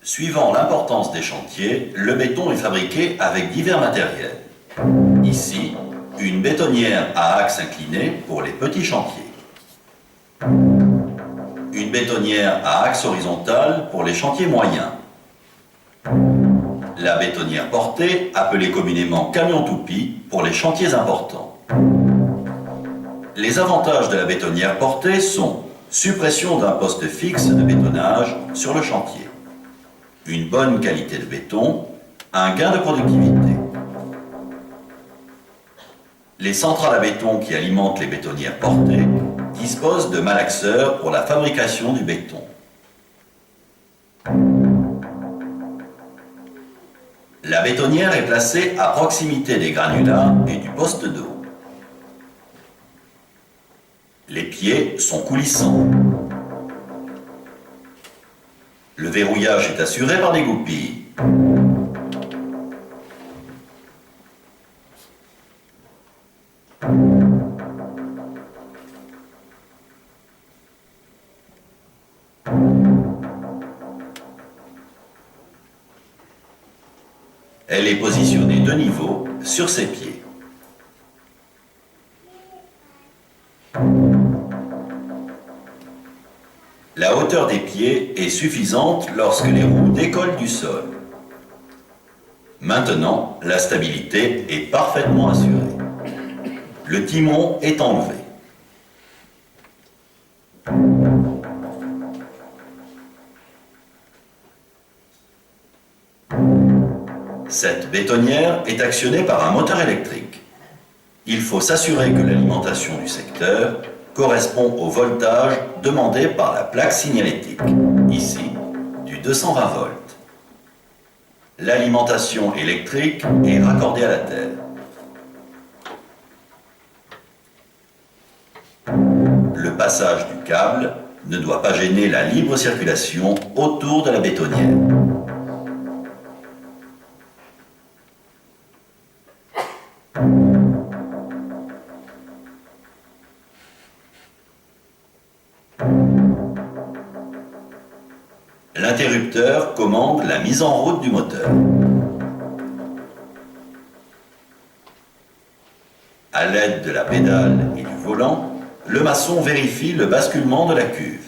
Suivant l'importance des chantiers, le béton est fabriqué avec divers matériels. Ici, une bétonnière à axe incliné pour les petits chantiers. Une bétonnière à axe horizontal pour les chantiers moyens. La bétonnière portée, appelée communément camion toupie, pour les chantiers importants. Les avantages de la bétonnière portée sont suppression d'un poste fixe de bétonnage sur le chantier, une bonne qualité de béton, un gain de productivité. Les centrales à béton qui alimentent les bétonnières portées disposent de malaxeurs pour la fabrication du béton. La bétonnière est placée à proximité des granulats et du poste d'eau. Les pieds sont coulissants. Le verrouillage est assuré par des goupilles. Elle est positionnée de niveau sur ses pieds. La hauteur des pieds est suffisante lorsque les roues décollent du sol. Maintenant, la stabilité est parfaitement assurée. Le timon est enlevé. Cette bétonnière est actionnée par un moteur électrique. Il faut s'assurer que l'alimentation du secteur correspond au voltage demandé par la plaque signalétique, ici du 220 volts. L'alimentation électrique est raccordée à la terre. Le passage du câble ne doit pas gêner la libre circulation autour de la bétonnière. L'interrupteur commande la mise en route du moteur. À l'aide de la pédale et du volant, le maçon vérifie le basculement de la cuve.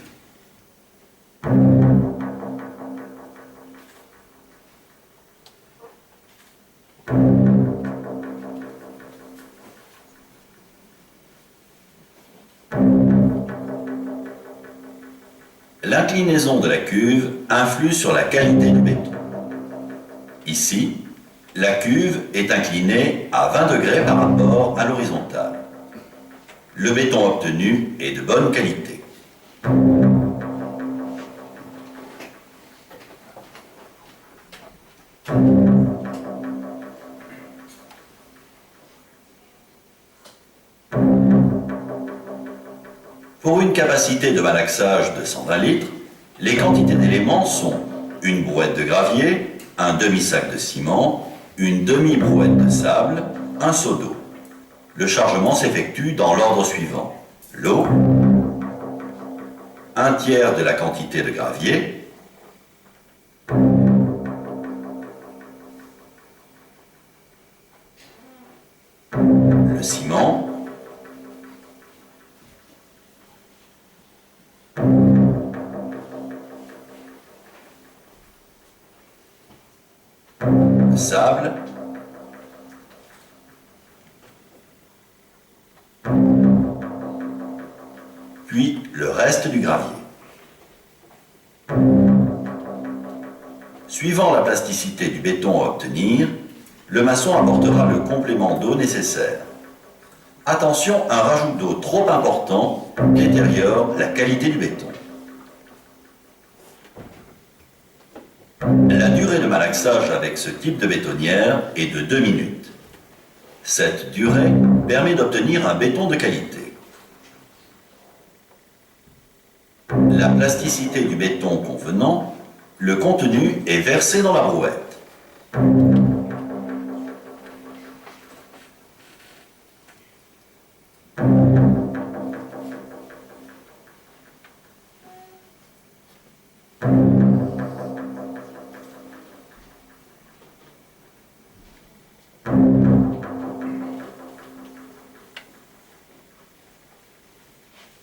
L'inclinaison de la cuve influe sur la qualité du béton. Ici, la cuve est inclinée à 20 degrés par rapport à l'horizontale. Le béton obtenu est de bonne qualité. Pour une capacité de malaxage de 120 litres, les quantités d'éléments sont une brouette de gravier, un demi-sac de ciment, une demi-brouette de sable, un seau d'eau. Le chargement s'effectue dans l'ordre suivant. L'eau, un tiers de la quantité de gravier, le ciment, le sable, puis le reste du gravier. Suivant la plasticité du béton à obtenir, le maçon apportera le complément d'eau nécessaire. Attention, un rajout d'eau trop important détériore la qualité du béton. La durée de malaxage avec ce type de bétonnière est de 2 minutes. Cette durée permet d'obtenir un béton de qualité. La plasticité du béton convenant, le contenu est versé dans la brouette.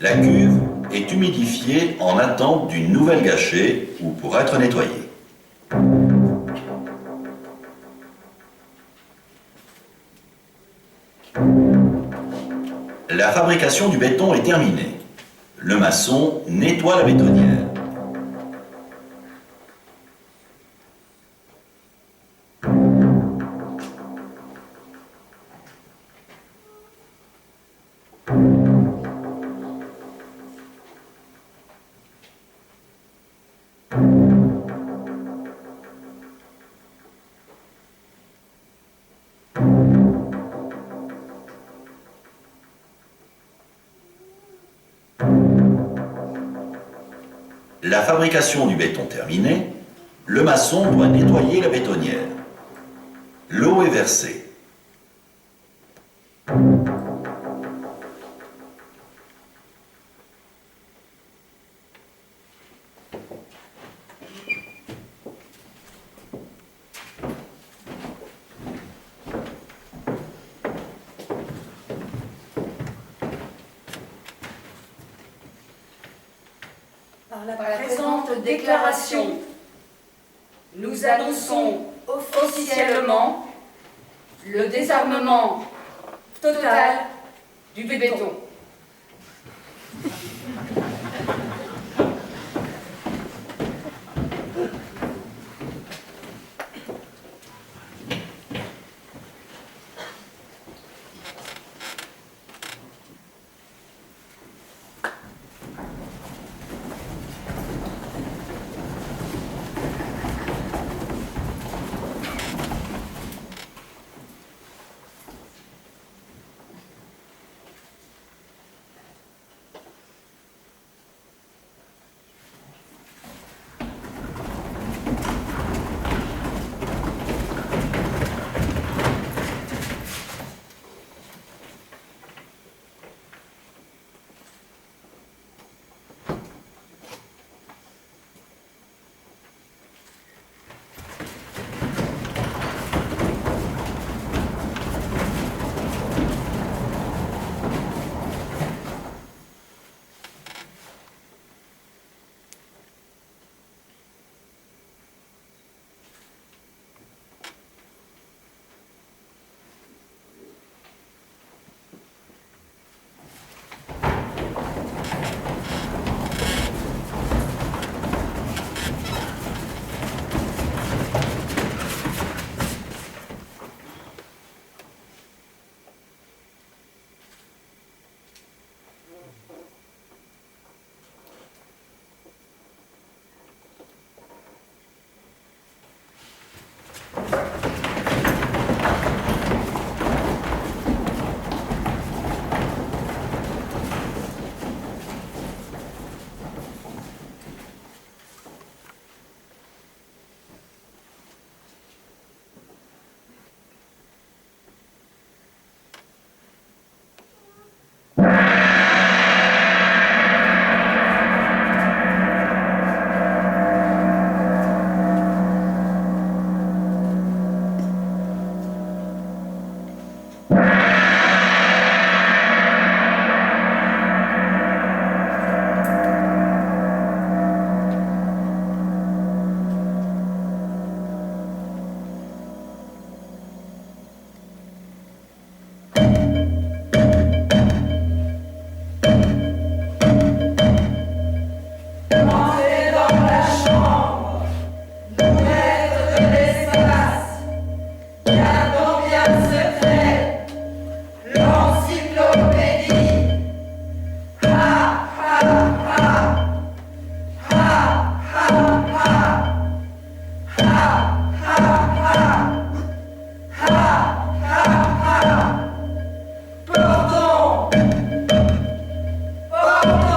La cuve est humidifiée en attente d'une nouvelle gâchée ou pour être nettoyée. La fabrication du béton est terminée. Le maçon nettoie la bétonnière. La fabrication du béton terminée, le maçon doit nettoyer la bétonnière. L'eau est versée. Par la présente déclaration, nous annonçons officiellement le désarmement total du béton. Pardon!